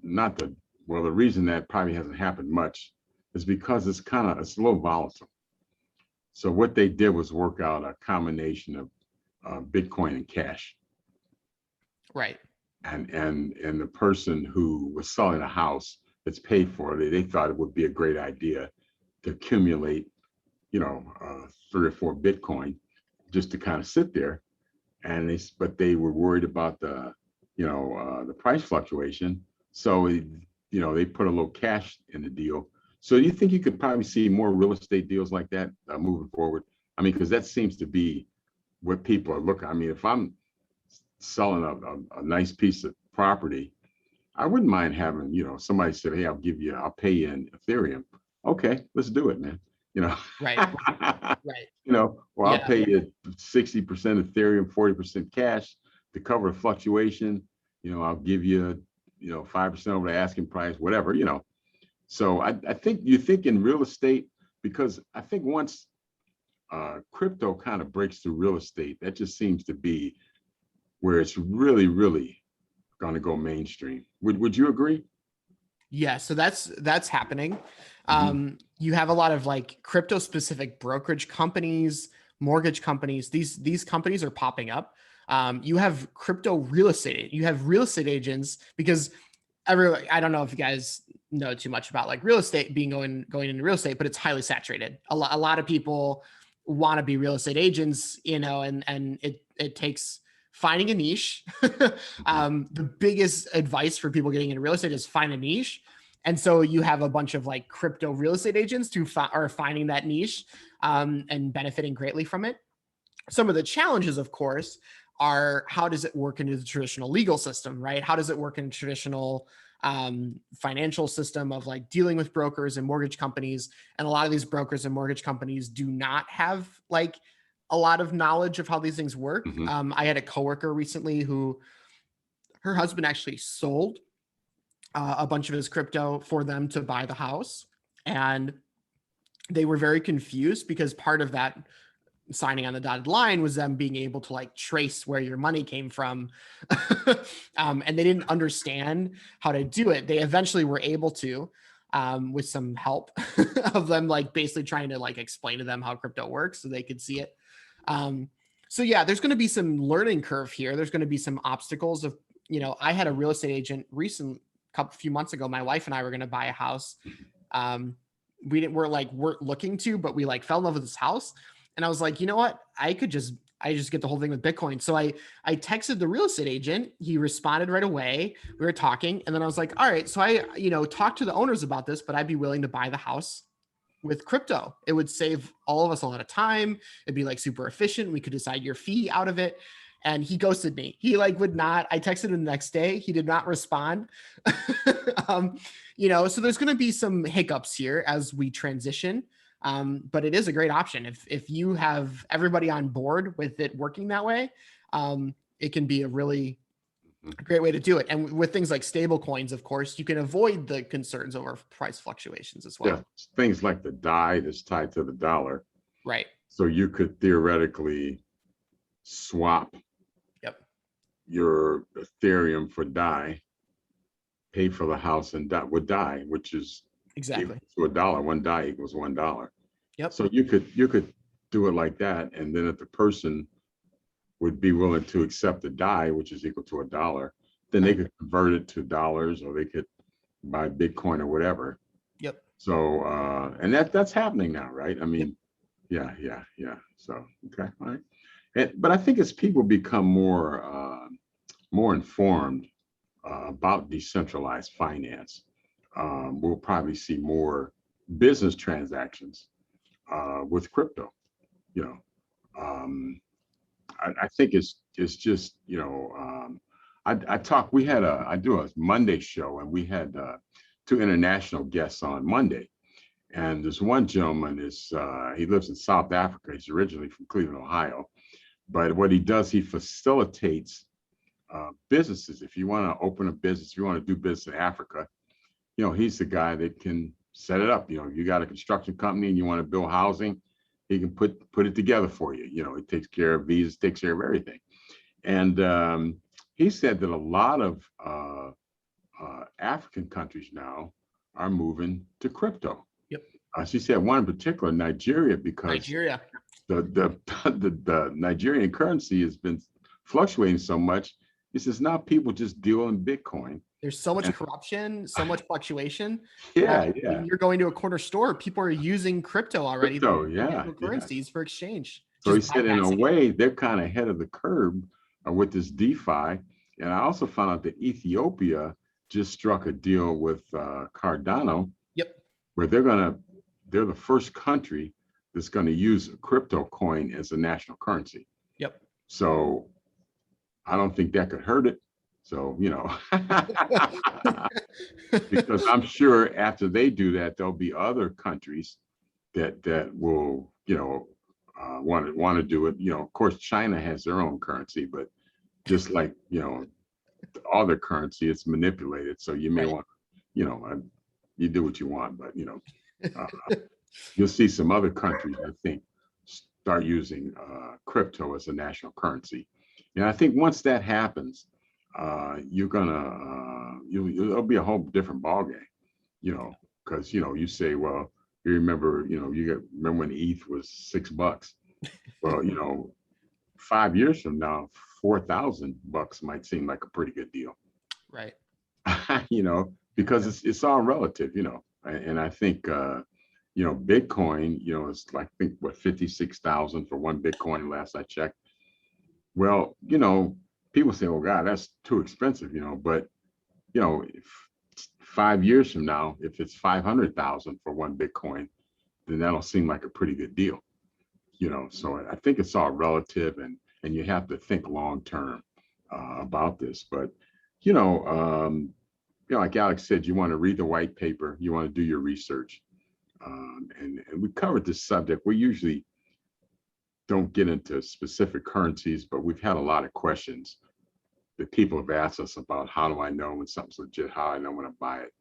Speaker 1: not the, well, the reason that probably hasn't happened much is because it's a little volatile. So what they did was work out a combination of Bitcoin and cash.
Speaker 2: Right.
Speaker 1: And the person who was selling a house that's paid for, they thought it would be a great idea to accumulate, 3 or 4 Bitcoin just to kind of sit there. But they were worried about the price fluctuation. So, they put a little cash in the deal. So you think you could probably see more real estate deals like that moving forward? I mean, because that seems to be what people are looking. I mean, if I'm selling a nice piece of property, I wouldn't mind having, somebody said, hey, I'll pay you in Ethereum. Okay, let's do it, man.
Speaker 2: Right. Right.
Speaker 1: Or I'll pay you 60% Ethereum, 40% cash to cover the fluctuation. I'll give you, 5% over the asking price, whatever, So I think you think in real estate, because I think once crypto kind of breaks through real estate, that just seems to be where it's really, really going to go mainstream. Would you agree?
Speaker 2: Yeah, so that's happening. You have a lot of like crypto specific brokerage companies, mortgage companies. These companies are popping up. You have crypto real estate. You have real estate agents because I don't know if you guys know too much about like real estate going into real estate, but it's highly saturated. A lot of people want to be real estate agents, and it takes finding a niche. The biggest advice for people getting into real estate is find a niche. And so you have a bunch of like crypto real estate agents who are finding that niche and benefiting greatly from it. Some of the challenges, of course, are how does it work into the traditional legal system, right? How does it work in traditional financial system of like dealing with brokers and mortgage companies? And a lot of these brokers and mortgage companies do not have like a lot of knowledge of how these things work. I had a coworker recently who her husband actually sold a bunch of his crypto for them to buy the house. And they were very confused because part of that signing on the dotted line was them being able to like trace where your money came from. And they didn't understand how to do it. They eventually were able to, with some help of them, like basically trying to like explain to them how crypto works so they could see it. So yeah, there's going to be some learning curve here. There's going to be some obstacles of, I had a real estate agent few months ago. My wife and I were going to buy a house. Weren't looking to, but we like fell in love with this house. And I was like, you know what? I just get the whole thing with Bitcoin. So I texted the real estate agent. He responded right away. We were talking. And then I was like, all right. So I, talked to the owners about this, but I'd be willing to buy the house with crypto. It would save all of us a lot of time. It'd be like super efficient. We could decide your fee out of it. And he ghosted me. He would not, I texted him the next day. He did not respond. So there's going to be some hiccups here as we transition. But it is a great option. If you have everybody on board with it working that way, it can be a really great way to do it. And with things like stable coins, of course, you can avoid the concerns over price fluctuations as well.
Speaker 1: Yeah, things like the DAI that's tied to the dollar.
Speaker 2: Right.
Speaker 1: So you could theoretically swap your Ethereum for DAI, pay for the house and with DAI, which is
Speaker 2: exactly
Speaker 1: to $1. One DAI equals $1.
Speaker 2: Yep.
Speaker 1: So you could do it like that, and then if the person would be willing to accept the DAI, which is equal to $1, then they could convert it to dollars, or they could buy Bitcoin or whatever.
Speaker 2: Yep.
Speaker 1: So and that's happening now, right? I mean, yeah. So okay, all right. But I think as people become more informed about decentralized finance, we'll probably see more business transactions with crypto. I think it's just, I do a Monday show, and we had 2 international guests on Monday. And this one gentleman he lives in South Africa. He's originally from Cleveland, Ohio. But what he does, he facilitates businesses. If you want to open a business, if you want to do business in Africa, he's the guy that can set it up. If you got a construction company and you want to build housing, he can put it together for you. He takes care of visas, takes care of everything. And he said that a lot of African countries now are moving to crypto.
Speaker 2: Yep.
Speaker 1: She said one in particular, Nigeria, because
Speaker 2: Nigeria.
Speaker 1: the Nigerian currency has been fluctuating so much. He says now people just deal in Bitcoin.
Speaker 2: There's so much corruption, so much fluctuation.
Speaker 1: Yeah.
Speaker 2: When you're going to a corner store, people are using crypto already. Currencies for exchange.
Speaker 1: So he said, in a way, they're kind of ahead of the curve with this DeFi. And I also found out that Ethiopia just struck a deal with Cardano.
Speaker 2: Yep.
Speaker 1: Where they're the first country that's going to use a crypto coin as a national currency.
Speaker 2: Yep.
Speaker 1: So I don't think that could hurt it. So, because I'm sure after they do that, there'll be other countries that will, want to do it. Of course, China has their own currency, but just like, other currency, it's manipulated. So you may want, you do what you want, but, you'll see some other countries, I think, start using crypto as a national currency. And I think once that happens, you're gonna, it'll be a whole different ballgame, because, you say, well, you remember, remember when ETH was $6? Well, 5 years from now, $4,000 might seem like a pretty good deal.
Speaker 2: Right.
Speaker 1: Because it's all relative, and I think, Bitcoin, it's like, I think, what, 56,000 for one Bitcoin last I checked. Well, people say, oh God, that's too expensive, but, if 5 years from now, if it's 500,000 for one Bitcoin, then that'll seem like a pretty good deal, so I think it's all relative, and you have to think long term about this. But, like Alex said, you want to read the white paper, you want to do your research. And we covered this subject. We usually don't get into specific currencies, but we've had a lot of questions that people have asked us about how do I know when something's legit, how I know when to buy it.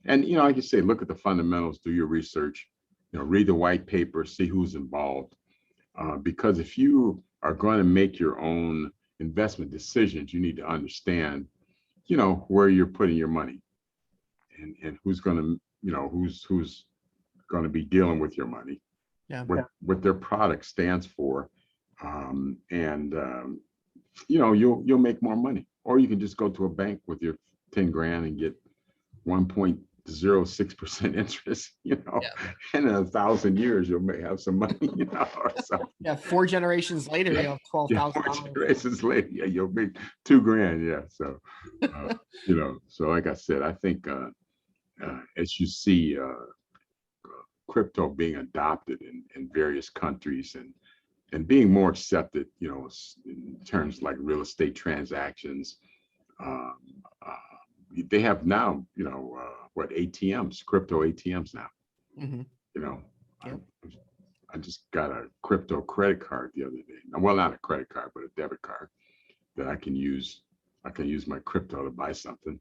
Speaker 1: And, like you say, look at the fundamentals, do your research, read the white paper, see who's involved. Because if you are going to make your own investment decisions, you need to understand, where you're putting your money and who's going to, who's going to be dealing with your money, what their product stands for, you'll make more money. Or you can just go to a bank with your 10 grand and get 1.06% interest, and in 1,000 years you may have some money, or something.
Speaker 2: Yeah, 4 generations later, you have $12,000.
Speaker 1: 4 generations later, you'll make 2 grand. Yeah, so so like I said, I think as you see crypto being adopted in various countries and being more accepted, in terms like real estate transactions, they have now, ATMs, crypto ATMs now. Mm-hmm. I just got a crypto credit card the other day. Well, not a credit card, but a debit card that I can use. I can use my crypto to buy something.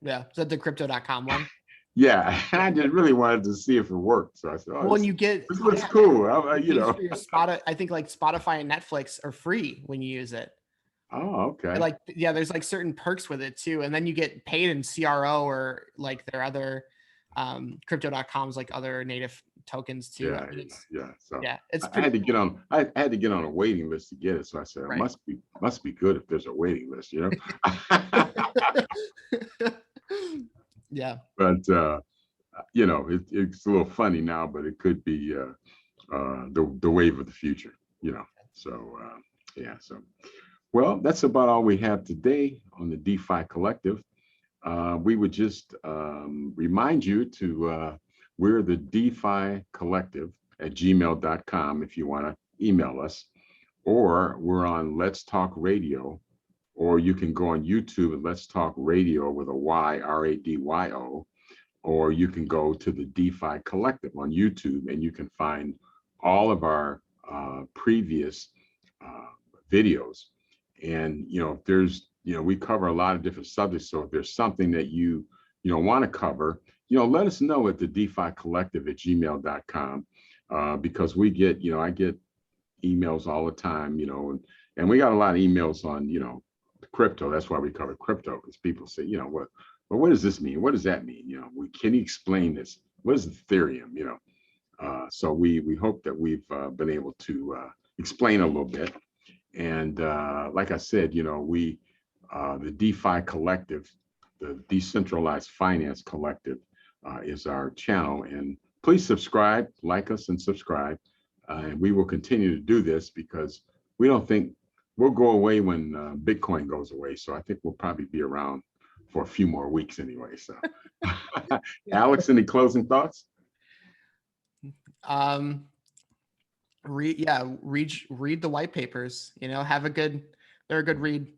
Speaker 2: Yeah, is that the crypto.com one?
Speaker 1: Yeah, and I just really wanted to see if it worked. So I said,
Speaker 2: when you get,
Speaker 1: this looks cool.
Speaker 2: I think like Spotify and Netflix are free when you use it.
Speaker 1: Oh, okay.
Speaker 2: There's like certain perks with it too. And then you get paid in CRO or like their other crypto.coms, like other native tokens too.
Speaker 1: So
Speaker 2: it's
Speaker 1: I had to get on a waiting list to get it. So I said, it must be good if there's a waiting list,
Speaker 2: Yeah.
Speaker 1: But it's a little funny now, but it could be the wave of the future, So so well, that's about all we have today on the DeFi Collective. We would just remind you to we're the DeFi Collective at gmail.com if you want to email us, or we're on Let's Talk Radio, or you can go on YouTube and Let's Talk Radio with a Y, RADYO, or you can go to the DeFi Collective on YouTube and you can find all of our previous videos. And, if there's, we cover a lot of different subjects. So if there's something that you want to cover, let us know at the DeFi Collective at gmail.com, because we get, I get emails all the time, and we got a lot of emails on, crypto. That's why we cover crypto, because people say, well, what does this mean? What does that mean? Can you explain this? What is Ethereum? So we hope that we've been able to explain a little bit. And like I said, we the DeFi Collective, the Decentralized Finance Collective, is our channel. And please subscribe, like us, and subscribe. And we will continue to do this because we don't think we'll go away when Bitcoin goes away. So I think we'll probably be around for a few more weeks anyway. So, Alex, any closing thoughts?
Speaker 2: Read the white papers. They're a good read.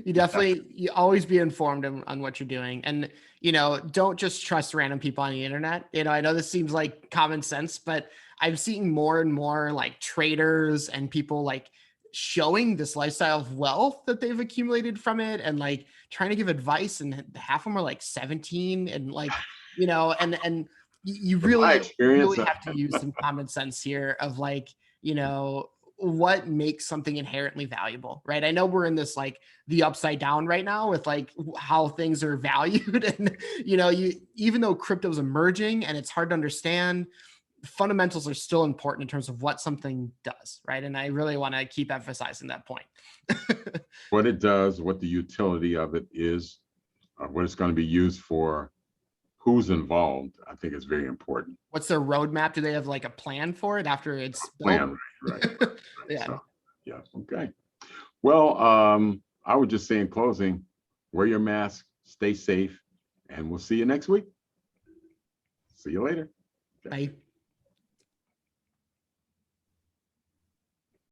Speaker 2: You always be informed on what you're doing, and don't just trust random people on the internet. I know this seems like common sense, but I'm seeing more and more like traders and people like showing this lifestyle of wealth that they've accumulated from it, and like trying to give advice, and half of them are like 17, and like and you really have to use some common sense here of like what makes something inherently valuable, right? I know we're in this like the upside down right now with like how things are valued, and even though crypto's emerging and it's hard to understand, fundamentals are still important in terms of what something does, right? And I really want to keep emphasizing that point.
Speaker 1: What it does, what the utility of it is, what it's going to be used for, who's involved, I think is very important.
Speaker 2: What's their roadmap? Do they have like a plan for it after it's
Speaker 1: built? Right.
Speaker 2: Yeah.
Speaker 1: So, yeah. Okay. Well, I would just say in closing, wear your mask, stay safe, and we'll see you next week. See you later.
Speaker 2: Bye.